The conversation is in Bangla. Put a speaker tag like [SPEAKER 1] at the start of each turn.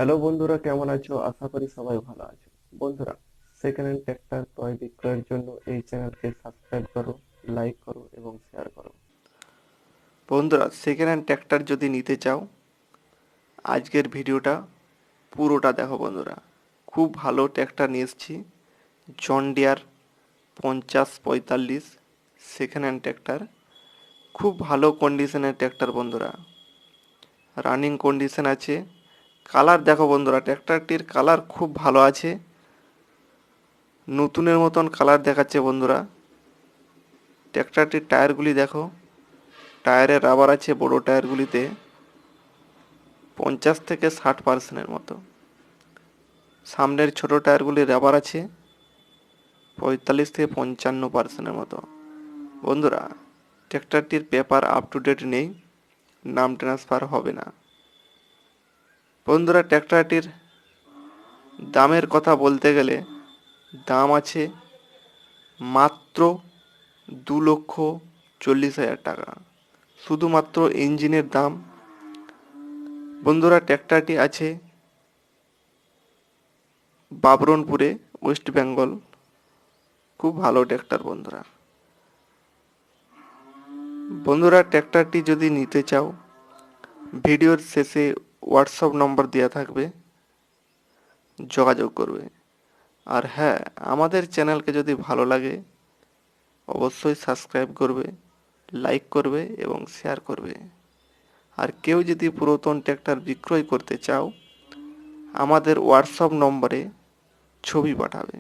[SPEAKER 1] হ্যালো বন্ধুরা, কেমন আছো? আশা করি সবাই ভালো আছো। বন্ধুরা, সেকেন্ড হ্যান্ড ট্র্যাক্টর ক্রয় বিক্রয়ের জন্য এই চ্যানেলকে সাবস্ক্রাইব করো, লাইক করো এবং শেয়ার করো।
[SPEAKER 2] বন্ধুরা, সেকেন্ড হ্যান্ড ট্র্যাক্টর যদি নিতে চাও, আজকের ভিডিওটা পুরোটা দেখো বন্ধুরা। খুব ভালো ট্র্যাক্টর নিয়ে এসেছি। John Deere 5045 second hand tractor. খুব ভালো কন্ডিশনের ট্র্যাক্টর বন্ধুরা, রানিং কন্ডিশন আছে। কালার দেখো বন্ধুরা, ট্র্যাক্টরটির কালার খুব ভালো আছে, নতুনের মতন কালার দেখাচ্ছে বন্ধুরা। ট্র্যাক্টরটির টায়ারগুলি দেখো, টায়ারের রাবার আছে বড় টায়ারগুলিতে 50 থেকে 60% মতো। সামনের ছোট টায়ারগুলি রাবার আছে 45 থেকে 55% মতো। বন্ধুরা, ট্র্যাক্টরটির পেপার আপ টু ডেট নেই, নাম ট্রান্সফার হবে না। বন্ধুরা, ট্র্যাক্টরটির দামের কথা বলতে গেলে দাম আছে মাত্র 2,40,000 টাকা, শুধুমাত্র ইঞ্জিনের দাম। বন্ধুরা, ট্র্যাক্টরটি আছে বাবরনপুরে, ওয়েস্ট বেঙ্গল। খুব ভালো ট্র্যাক্টর বন্ধুরা। বন্ধুরা, ট্র্যাক্টরটি যদি নিতে চাও, ভিডিওর শেষে হোয়াটসঅ্যাপ নম্বর দেওয়া থাকবে, যোগাযোগ করবে। আর হ্যাঁ, আমাদের চ্যানেলকে যদি ভালো লাগে অবশ্যই সাবস্ক্রাইব করবে, লাইক করবে এবং শেয়ার করবে। আর কেউ যদি পুরাতন ট্র্যাক্টর বিক্রয় করতে চাও, আমাদের হোয়াটসঅ্যাপ নম্বরে ছবি পাঠাবে।